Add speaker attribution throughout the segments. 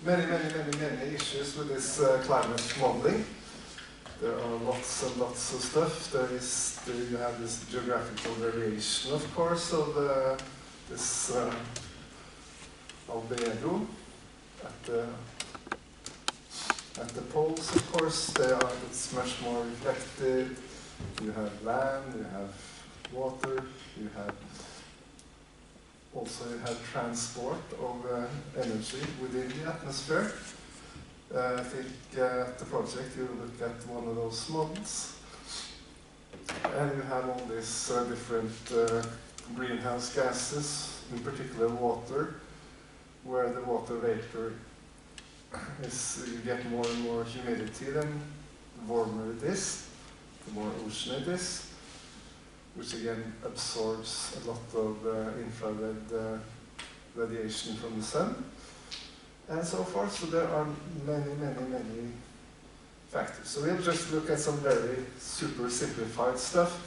Speaker 1: many issues with this climate modeling. There are lots and lots of stuff. You have this geographical variation, of course, of this albedo at the poles. Of course, it's much more reflected. You have land, you have water, you have transport of energy within the atmosphere. I think at the project you look at one of those models, and you have all these different greenhouse gases, in particular water, where the water vapor you get more and more humidity, then the warmer it is, the more ocean it is, which again absorbs a lot of infrared radiation from the sun, and so forth. So there are many factors. So we'll just look at some very super simplified stuff.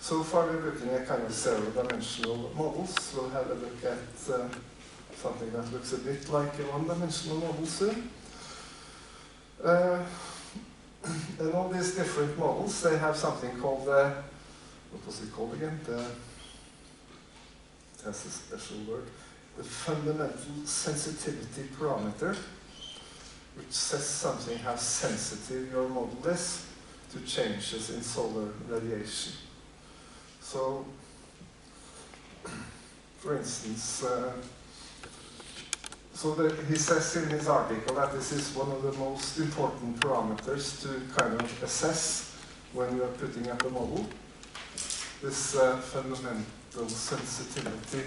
Speaker 1: So far we're looking at kind of zero-dimensional models. We'll have a look at something that looks a bit like a one-dimensional model soon. And all these different models, they have something called, what was it called again? It has a special word. The fundamental sensitivity parameter, which says something how sensitive your model is to changes in solar radiation. So, for instance, he says in his article that this is one of the most important parameters to kind of assess when you are putting up a model. This fundamental sensitivity.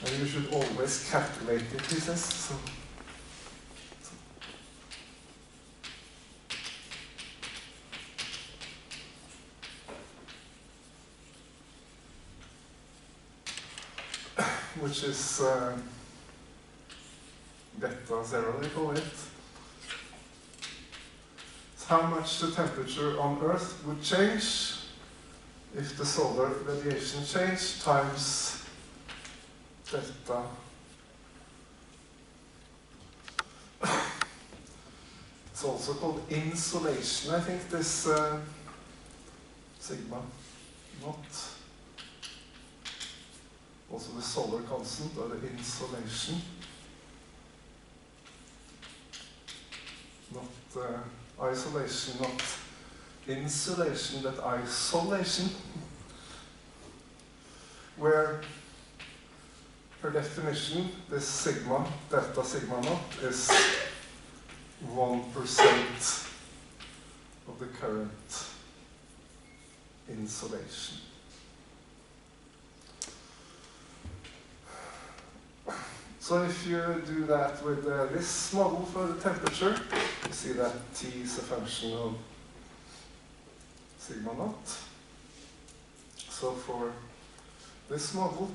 Speaker 1: And you should always calculate it, he says. So. Which is beta zero, they call it. It's how much the temperature on Earth would change if the solar radiation changed times delta. It's also called insolation, I think, this sigma naught. Also the solar constant, or the insolation. Not isolation, not insulation, but isolation. Where, per definition, this sigma, delta sigma naught, is 1% of the current insolation. So if you do that with this model for the temperature, you see that T is a function of sigma naught. So for this model,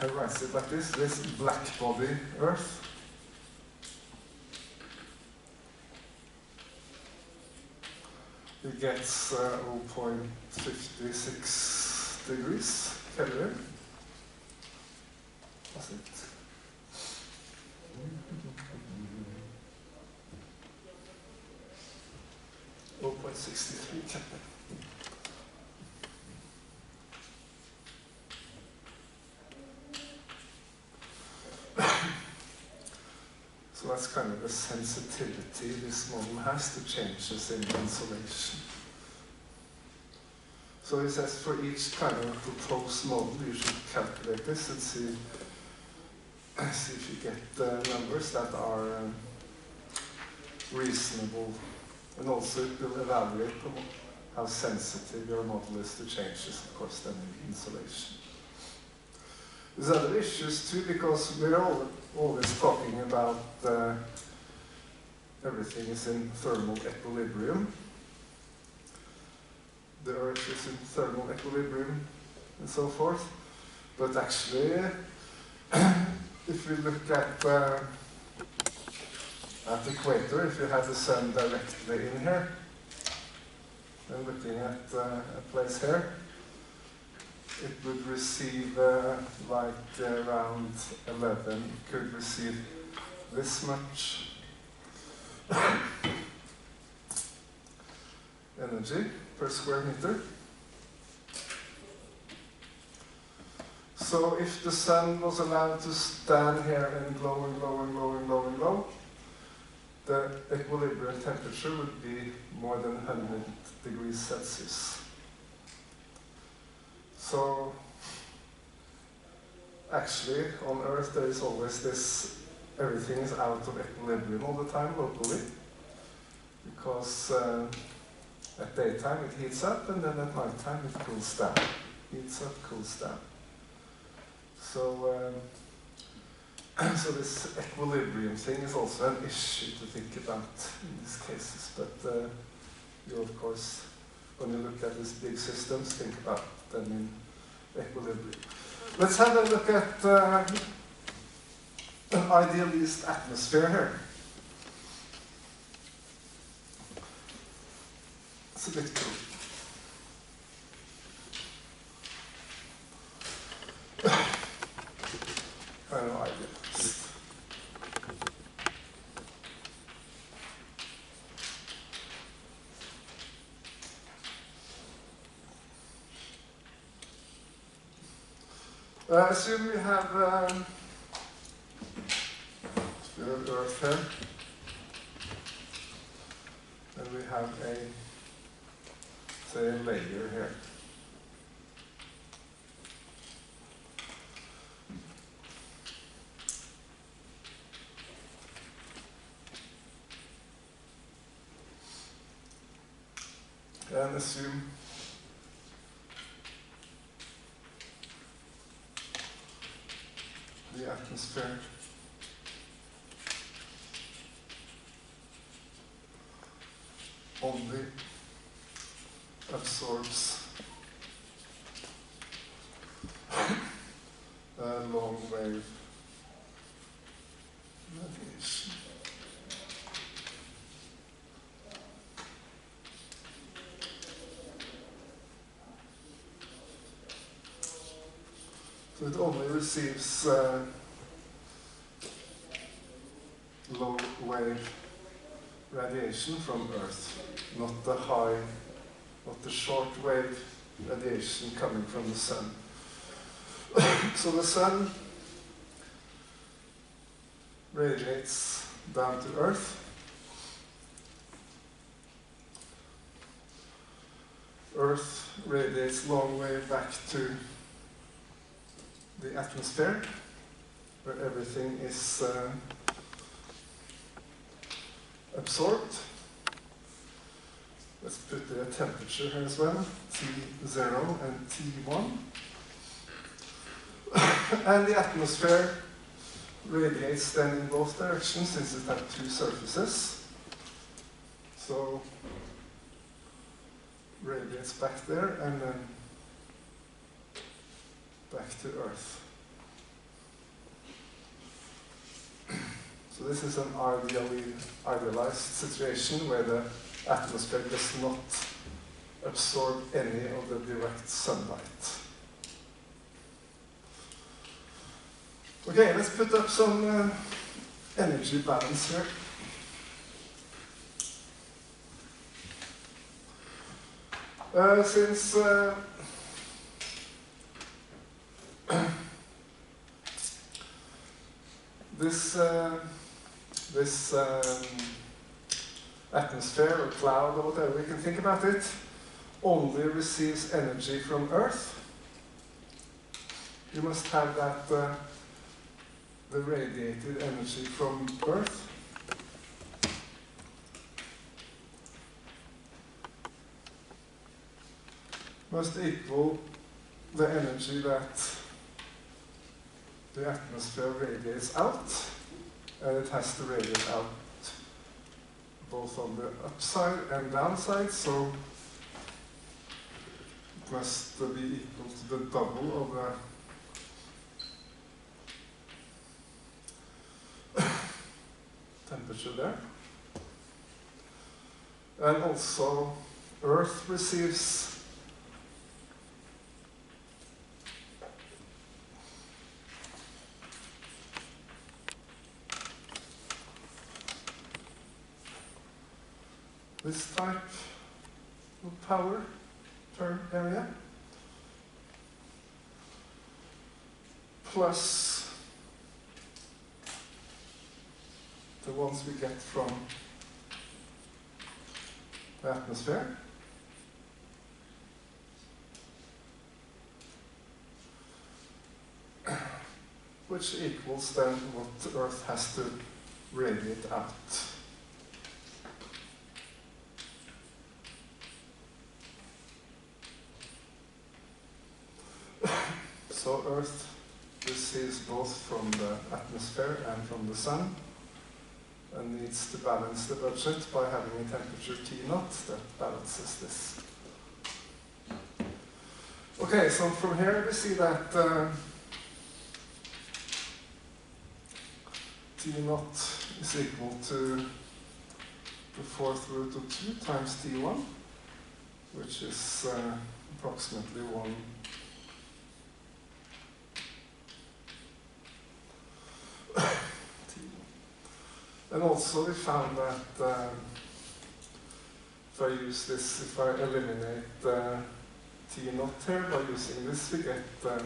Speaker 1: I write it like this black body Earth. It gets 0.56 degrees Kelvin. That's it. .63 So that's kind of the sensitivity this model has to changes in insolation. So he says for each kind of proposed model, you should calculate this and see if you get numbers that are reasonable, and also it will evaluate how sensitive your model is to changes, of course, then in insolation. There's other issues too, because we're always talking about everything is in thermal equilibrium. The Earth is in thermal equilibrium and so forth. But actually, if we look at the equator, if you have the sun directly in here, and looking at a place here, it would receive like around 11, it could receive this much energy per square meter. So if the sun was allowed to stand here and glow and glow and glow and glow and glow, the equilibrium temperature would be more than 100 degrees Celsius. So actually on Earth there is always this, everything is out of equilibrium all the time locally, because at daytime it heats up and then at nighttime it cools down. Heats up, cools down. So, so this equilibrium thing is also an issue to think about in these cases. But you, of course, when you look at these big systems, think about them in equilibrium. Let's have a look at an idealist atmosphere here. It's a bit cool. Kind of idealist. Assume we have Earth here, and we have a, say, a layer here. And assume the atmosphere only absorbs long wave radiation. So it only receives low wave radiation from Earth, not the high, not the short wave radiation coming from the sun. So the sun radiates down to Earth. Earth radiates long wave back to the atmosphere, where everything is absorbed. Let's put the temperature here as well, T0 and T1. And the atmosphere radiates then in both directions, since it has two surfaces. So radiates back there and then back to Earth. So this is an idealized situation where the atmosphere does not absorb any of the direct sunlight. Okay, let's put up some energy balance here. Since this atmosphere or cloud or whatever we can think about it only receives energy from Earth, you must have that the radiated energy from Earth must equal the energy that the atmosphere radiates out, and it has to radiate out both on the upside and downside, so it must be equal to the double of the temperature there. And also Earth receives this type of power per area, plus the ones we get from the atmosphere, which equals then what the Earth has to radiate out. So Earth receives both from the atmosphere and from the sun, and needs to balance the budget by having a temperature T0 that balances this. Okay, so from here we see that T0 is equal to the fourth root of 2 times T1, which is approximately 1. And also we found that if I use this, if I eliminate T0 here by using this, we get that.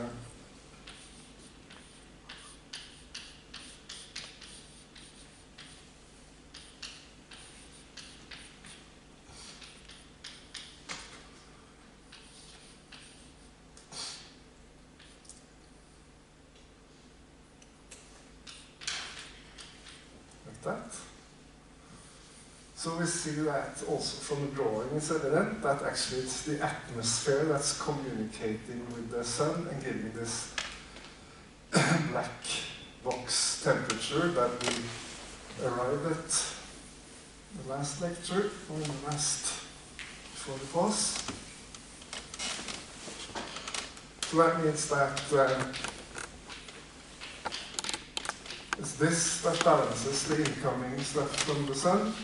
Speaker 1: So we see that also from the drawing it's evident that actually it's the atmosphere that's communicating with the sun and giving this black box temperature that we arrived at the last lecture, or the last, before the pause. So that means that it's this that balances the incoming stuff from the sun.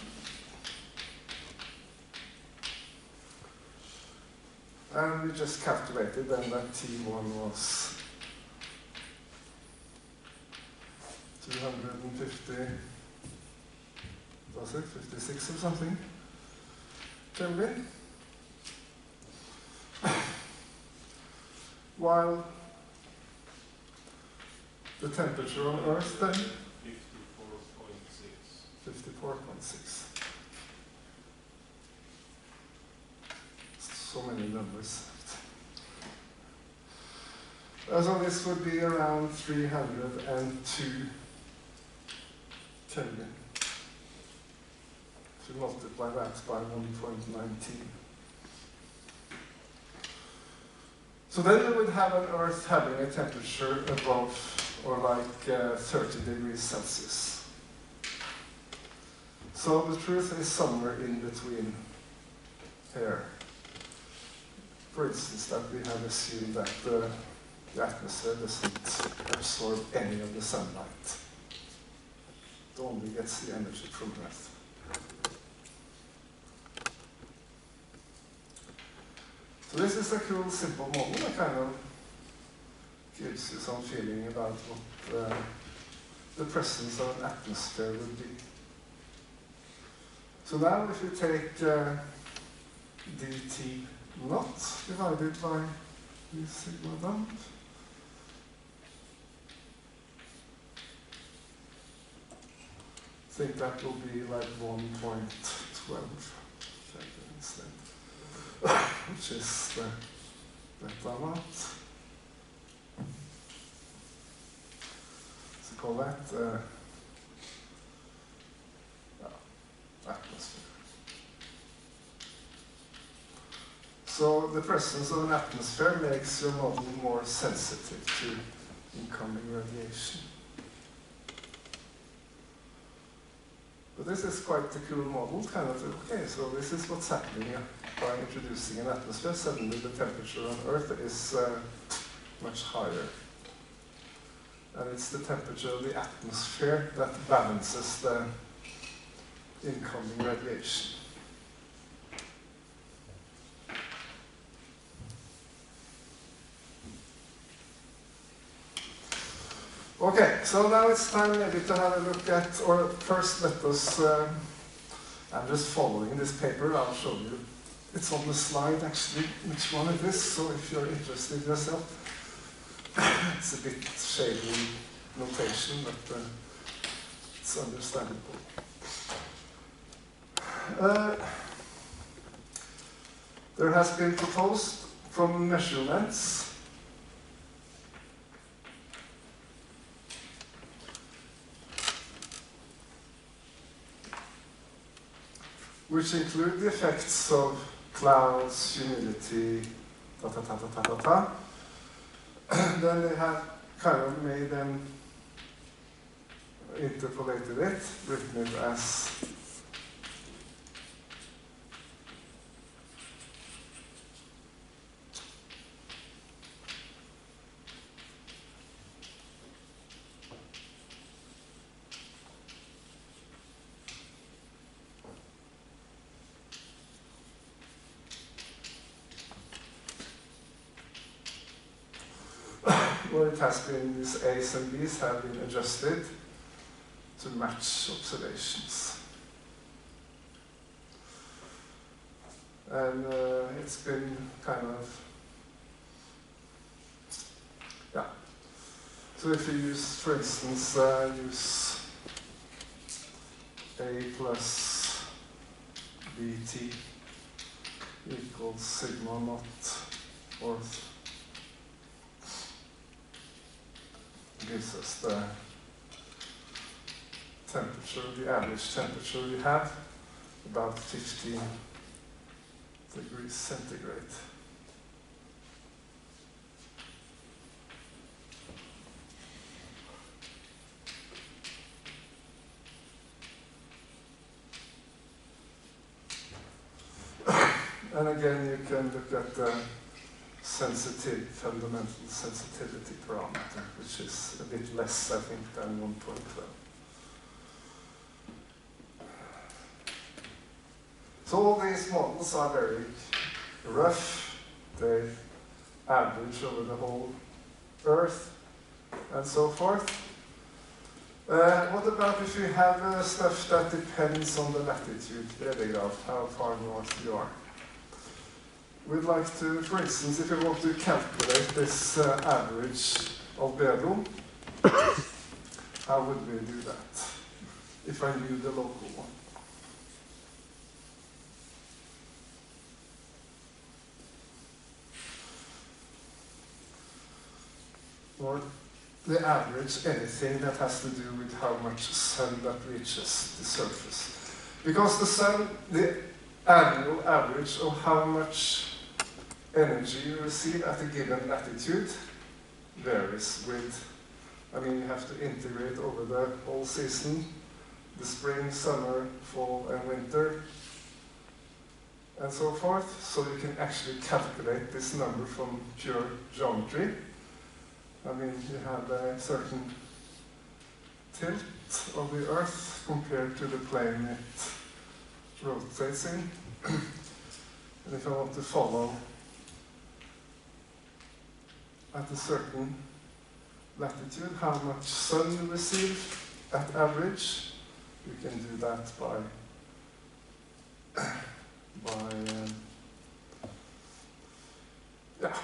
Speaker 1: And we just calculated then that T1 was 250, was it 56 or something, Kelvin? While the temperature on Earth then? 54.6. 54.6. So many numbers. So this would be around 302 Kelvin. If you multiply that by 1.19. So then you would have an Earth having a temperature above or like 30 degrees Celsius. So the truth is somewhere in between here. For instance, that we have assumed that the atmosphere doesn't absorb any of the sunlight. It only gets the energy from Earth. So this is a cool, simple model that kind of gives you some feeling about what the presence of an atmosphere would be. So now if you take dt naught divided by v sigma dump, I think that will be like 1.12 instead, which is the beta amount. So call that atmosphere. So the presence of an atmosphere makes your model more sensitive to incoming radiation. But this is quite a cool model, kind of, okay, so this is what's happening by introducing an atmosphere. Suddenly the temperature on Earth is much higher. And it's the temperature of the atmosphere that balances the incoming radiation. Okay, so now it's time maybe to have a look at, or first let us I'm just following this paper. I'll show you. It's on the slide actually, which one it is, so if you're interested yourself. It's a bit shady notation, but it's understandable. There has been proposed from measurements which include the effects of clouds, humidity, Then they have kind of made them, interpolated it, written it as where it has been, these A's and B's have been adjusted to match observations. And it's been kind of, yeah. So if you use, for instance, use A plus BT equals sigma naught fourth, gives us the temperature, the average temperature we have, about 15 degrees centigrade. And again, you can look at the fundamental sensitivity parameter, which is a bit less, I think, than 1.12. So all these models are very rough. They average over the whole Earth and so forth. What about if you have stuff that depends on the latitude, bredegrad, how far north you are? We'd like to, for instance, if you want to calculate this average of Bedro, how would we do that if I knew the local one? Or the average, anything that has to do with how much sun that reaches the surface. Because the sun, the annual average of how much energy you receive at a given latitude varies with, I mean, you have to integrate over the whole season, the spring, summer, fall, and winter, and so forth. So you can actually calculate this number from pure geometry. I mean, you have a certain tilt of the Earth compared to the plane it rotates in. And if I want to follow at a certain latitude how much sun you receive at average, you can do that by yeah.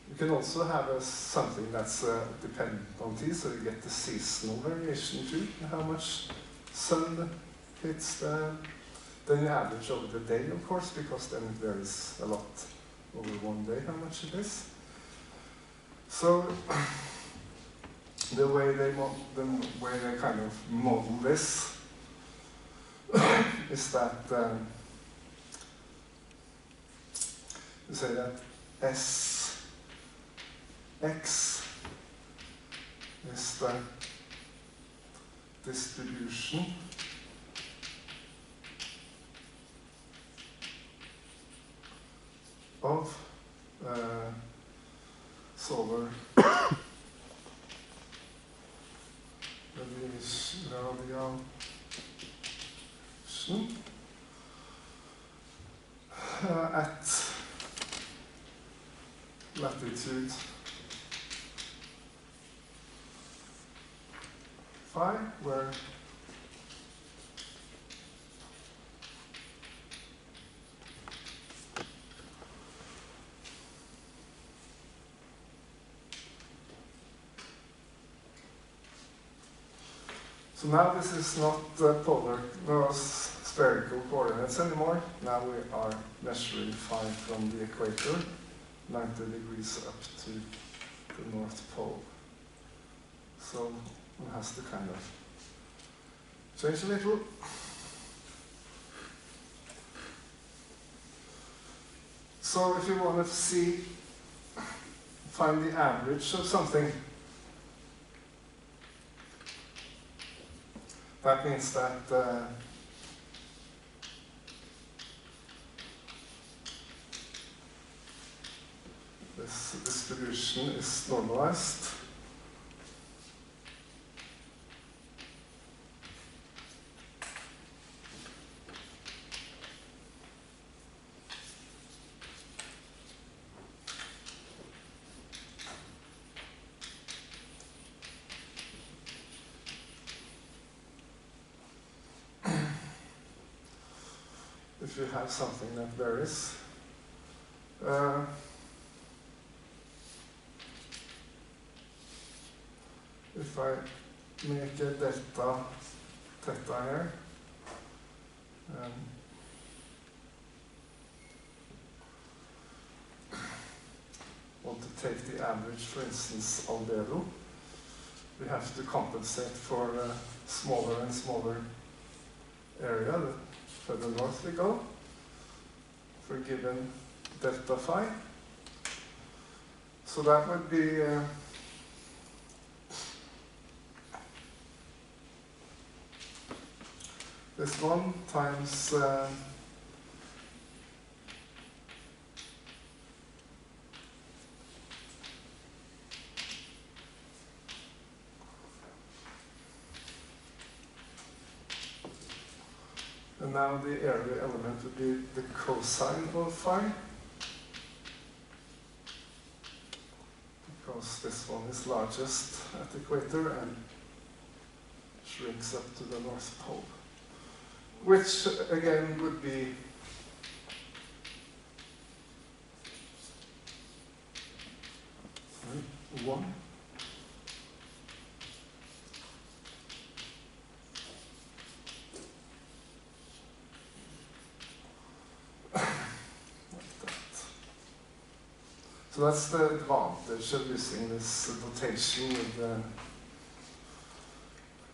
Speaker 1: You can also have something that's dependent on T, so you get the seasonal variation too, how much sun hits the, then you average over the day, of course, because then it varies a lot over one day how much it is. So the way they kind of model this is that you say that Sx is the distribution of solar radiation at latitude phi, where So now this is not spherical coordinates anymore. Now we are measuring phi from the equator, 90 degrees up to the North Pole. So it has to kind of change a little. So if you want to find the average of something, that means that this distribution is normalized. If you have something that varies. If I make a theta here, want to take the average, for instance, albedo, we have to compensate for a smaller and smaller area the further north we go for given delta phi. So that would be this one times and now the area element would be the cosine of phi, because this one is largest at the equator and shrinks up to the North Pole, which again would be one. So that's the advantage of using this notation with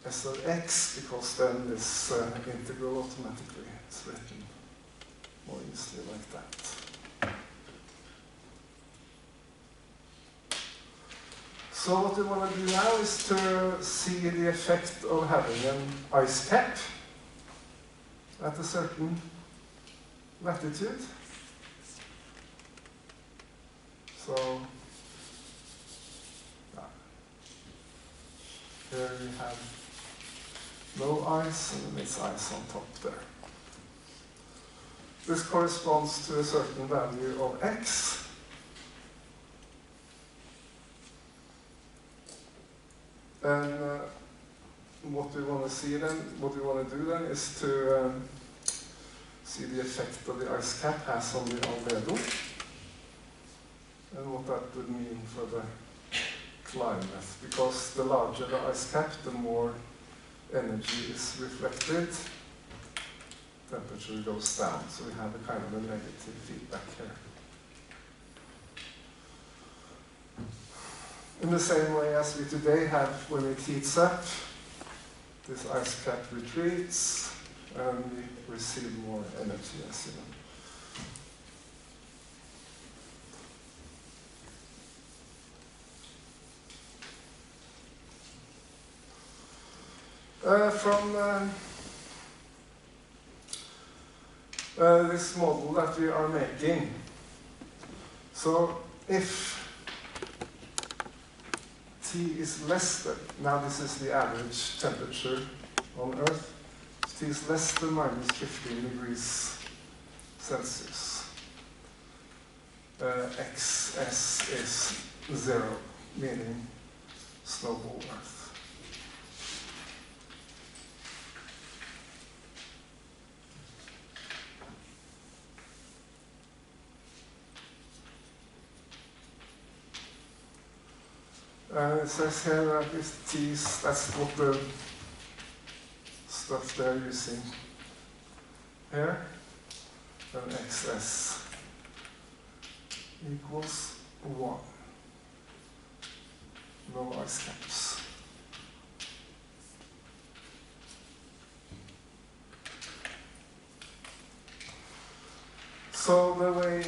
Speaker 1: S of x, because then this integral automatically is written more easily like that. So what we want to do now is to see the effect of having an ice cap at a certain latitude. So here we have no ice, and then it's ice on top there. This corresponds to a certain value of x. And what we want to see then, what we want to do then is to see the effect of the ice cap has on the albedo, and what that would mean for the climate, because the larger the ice cap, the more energy is reflected, temperature goes down, so we have a kind of a negative feedback here. In the same way as we today have when it heats up, this ice cap retreats and we receive more energy, as you know. From this model that we are making. So if T is less than, now this is the average temperature on Earth, if T is less than minus 15 degrees Celsius, XS is 0, meaning snowball Earth. It says here that this T's, that's what the that they're using here, then xs equals 1. No ice caps. So the way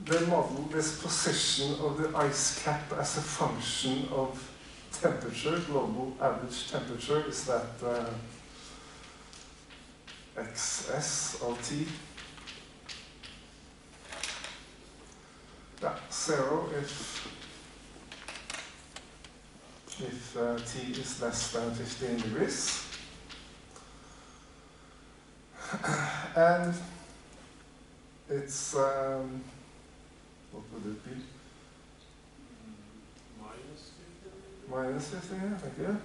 Speaker 1: they model this position of the ice cap as a function of temperature, global average temperature, is that xs of t, 0 if t is less than 15 degrees. And it's, what would it be? Minus 15, yeah, thank you.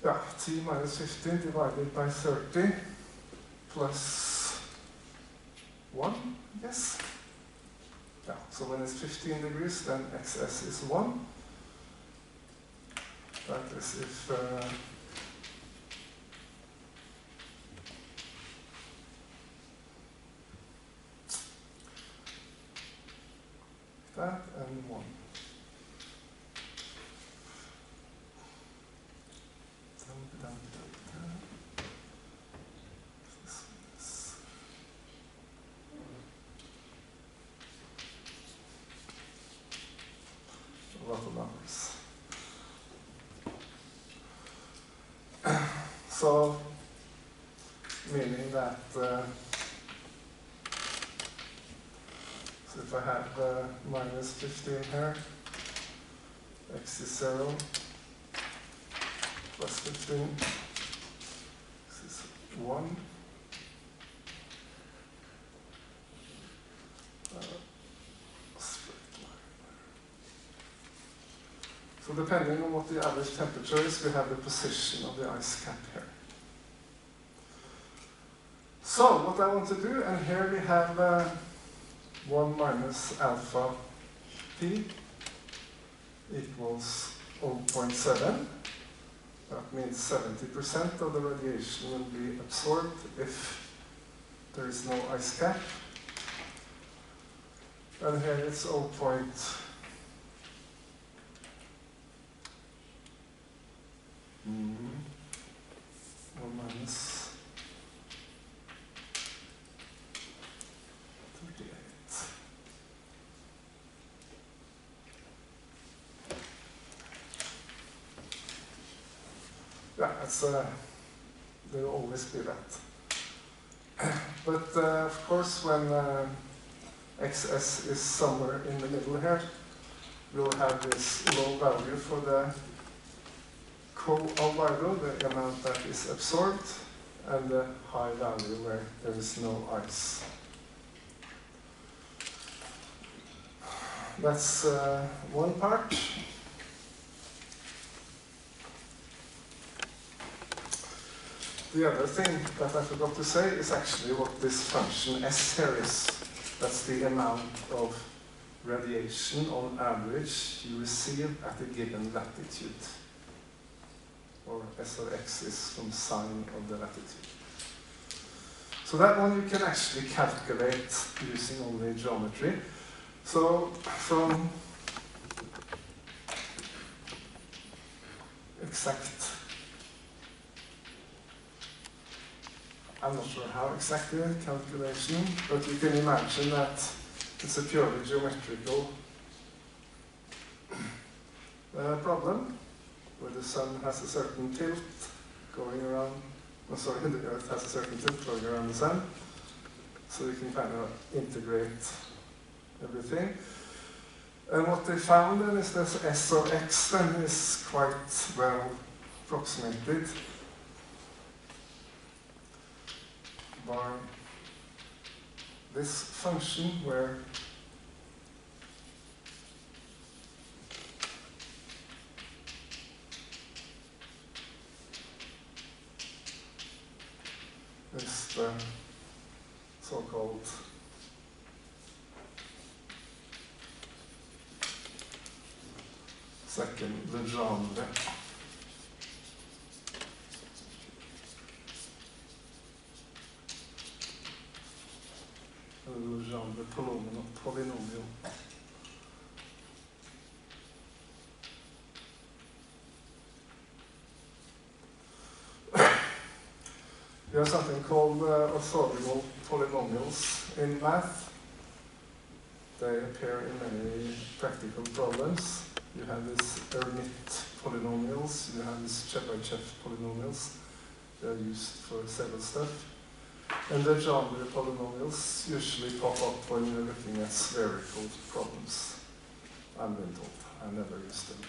Speaker 1: Yeah, t minus 15 divided by 30 plus 1, yes. Yeah, so when it's 15 degrees, then xs is 1. That is if that and 1. A lot of numbers. So, meaning that so if I have minus 15 here, x is 0, plus 15, x is 1. So depending on what the average temperature is, we have the position of the ice cap here. So what I want to do, and here we have 1 minus alpha p equals 0.7. That means 70% of the radiation will be absorbed if there is no ice cap. And here it's 0.1 minus 38. Yeah, it's, there will always be that. But of course, when xs is somewhere in the middle here, we'll have this low value for the co-albedo, the amount that is absorbed, and the high value where there is no ice. That's one part. The other thing that I forgot to say is actually what this function S here is. That's the amount of radiation on average you receive at a given latitude. Or S of x is some sine of the latitude. So that one you can actually calculate using only geometry. So from exact, I'm not sure how exactly calculation, but you can imagine that it's a purely geometrical problem, where the sun has a certain tilt going around, the Earth has a certain tilt going around the sun, so you can kind of integrate everything. And what they found then is that S of x then is quite well approximated by this function where so-called second Legendre. Legendre polynomial. We have something called orthogonal polynomials in math. They appear in many practical problems. You have these Hermite polynomials, you have these Chebyshev polynomials. They are used for several stuff. And the Legendre polynomials usually pop up when you're looking at spherical problems. I've been told. I never used them.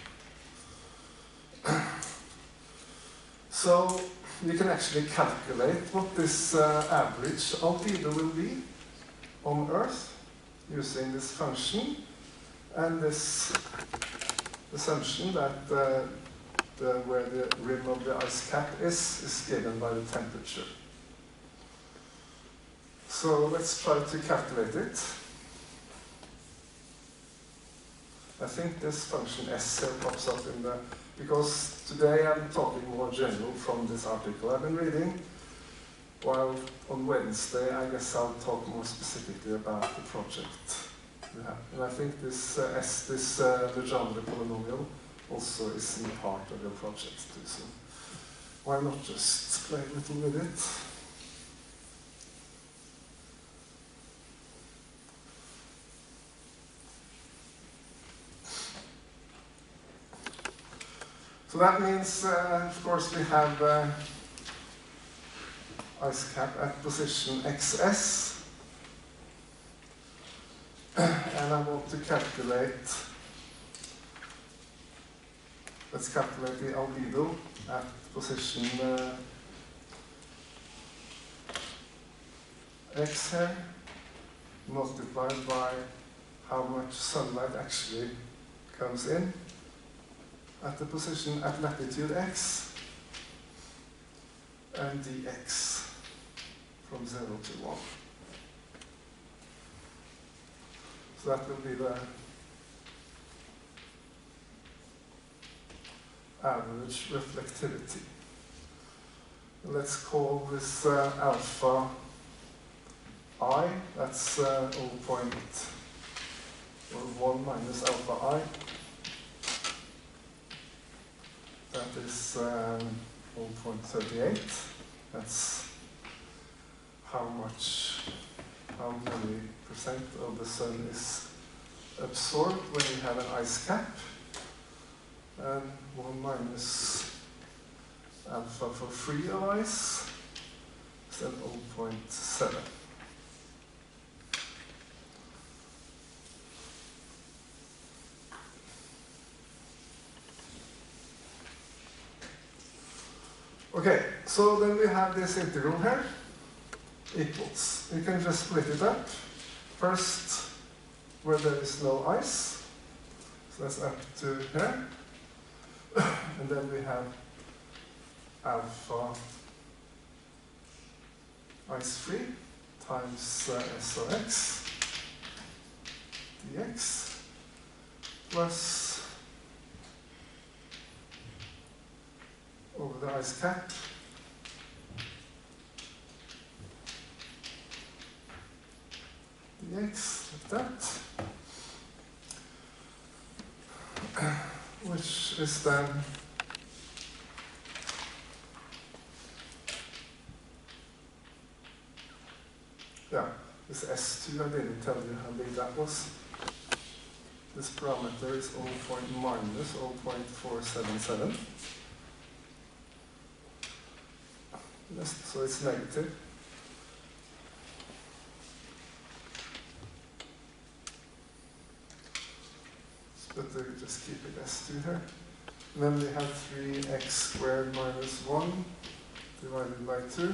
Speaker 1: So you can actually calculate what this average albedo will be on Earth using this function and this assumption that where the rim of the ice cap is given by the temperature. So let's try to calculate it. I think this function S here pops up in the, because today I'm talking more general from this article I've been reading, while on Wednesday I guess I'll talk more specifically about the project. Yeah. And I think this Legendre polynomial also is in part of your project too, so why not just play a little with it? So that means, of course, we have ice cap at position XS. And I want to calculate, let's calculate the albedo at position X here, multiplied by how much sunlight actually comes in at the position at latitude X, and dx from 0 to 1. So that will be the average reflectivity. Let's call this alpha I, that's 1 minus alpha I. That is 0.38. That's how many percent of the sun is absorbed when you have an ice cap. And 1 minus alpha for free ice is then 0.7. Okay, so then we have this integral here, equals. You can just split it up. First, where there is no ice, so that's up to here. And then we have alpha ice free times SOX dx plus over the ice cap dx, like that, which is then this S2, I didn't tell you how big that was. This parameter is minus 0.477. So it's negative. But just keep it S2 here. And then we have 3x squared minus 1 divided by 2.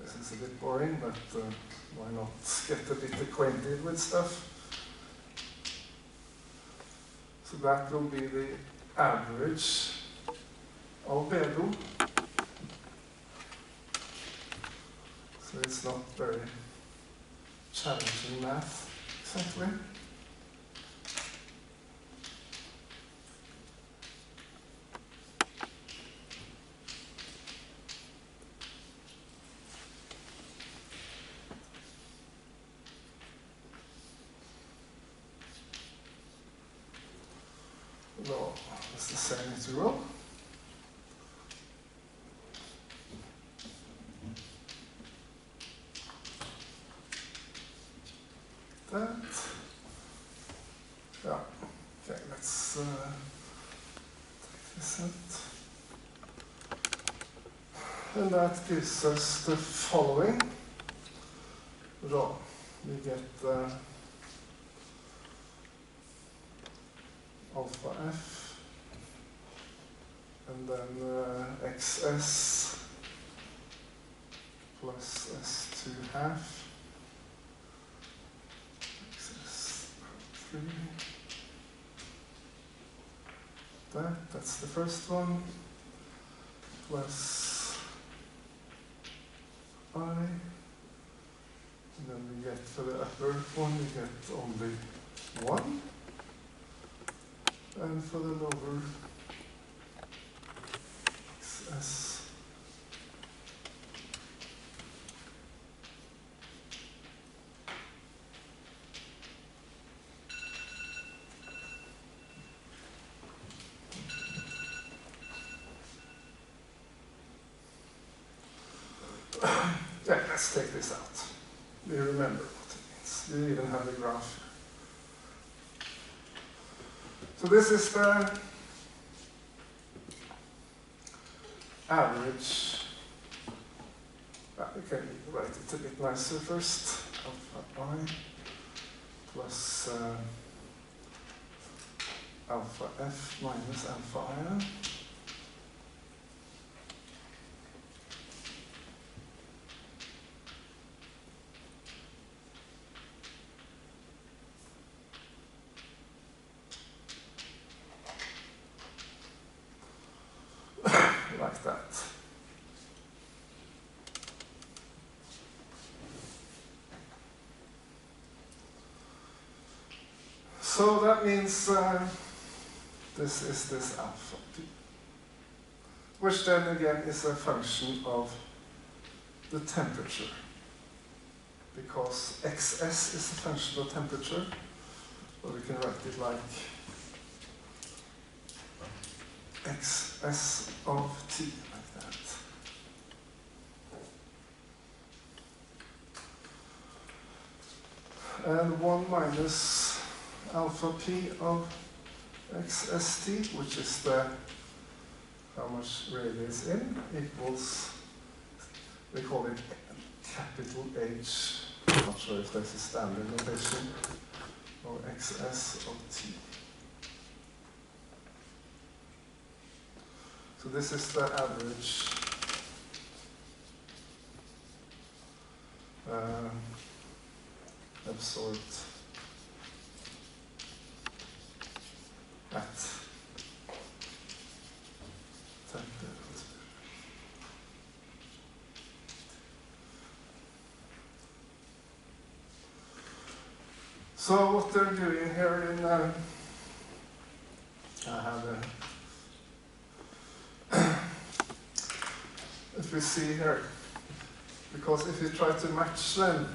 Speaker 1: This is a bit boring, but why why not get a bit acquainted with stuff? So that will be the average of Bedo. So it's not very challenging math, exactly. No, it's the same integral. That. Yeah. Okay, let's take this out. And that gives us the following. We get alpha f, and then xs plus s2 half, xs 3. That's the first one, plus I, and then we get for the upper one, we get only 1. And for the lower xs, yeah, let's take this out. We remember what it means. We even have the graph. So this is the average. We can write it a bit nicer first. Alpha I plus alpha f minus alpha I. Like that. So that means this is this alpha p, which then again is a function of the temperature, because xs is a function of temperature, or we can write it like xs of t, like that. And 1 minus alpha p of xst, which is the how much radius in, equals, we call it capital H. I'm not sure if that's a standard notation, of xs of t. So this is the average absorbed at temperature. So what they're doing here in I have if we see here, because if you try to match them,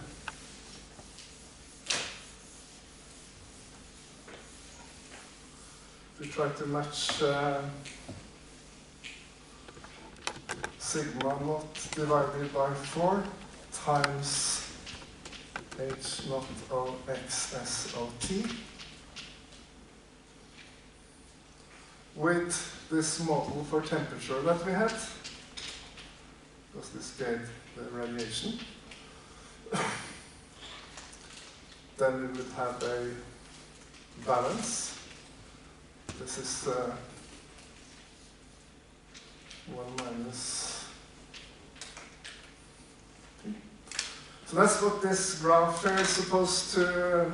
Speaker 1: we try to match sigma naught divided by 4 times h naught of xs of t with this model for temperature that we had, because this gave the radiation. Then we would have a balance. This is 1 minus t. So that's what this graph here is supposed to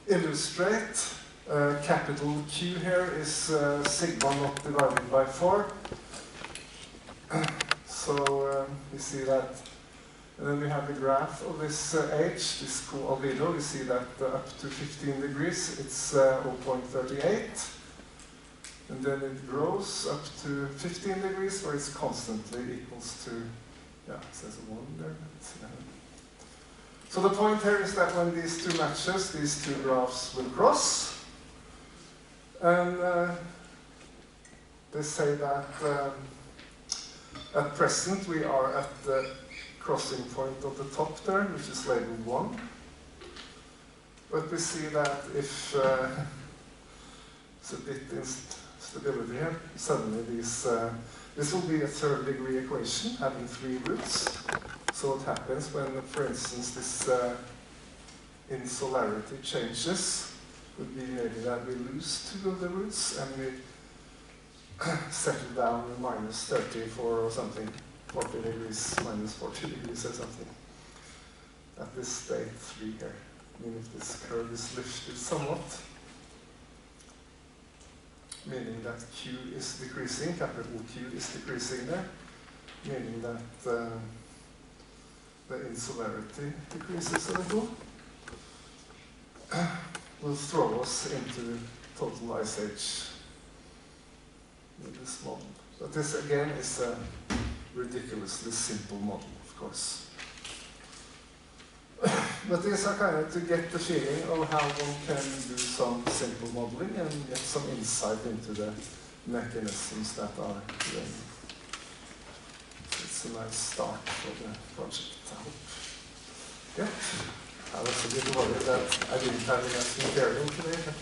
Speaker 1: illustrate. Capital Q here is sigma naught divided by 4. So we see that, and then we have the graph of this H, this albedo. We see that up to 15 degrees it's 0.38. And then it grows up to 15 degrees where it's constantly equals to, yeah, it says 1 there. So the point here is that when these two matches, these two graphs will cross. And they say that at present we are at the crossing point of the top there, which is labeled 1. But we see that if it's a bit instability here, suddenly these, this will be a third degree equation having 3 roots. So what happens when, for instance, this insularity changes would be maybe that we lose 2 of the roots and we settle down in minus 34 or something, 40 degrees, minus 40 degrees or something. At this state 3 here. I mean, if this curve is lifted somewhat, meaning that Q is decreasing, capital Q is decreasing there, meaning that the insularity decreases a little, will throw us into total ice age with this model. But this again is a ridiculously simple model, of course. But these are kind of to get the feeling of how one can do some simple modeling and get some insight into the mechanisms that are running. It's a nice start for the project, I hope. Yeah, I was a bit worried that I didn't have enough material today, but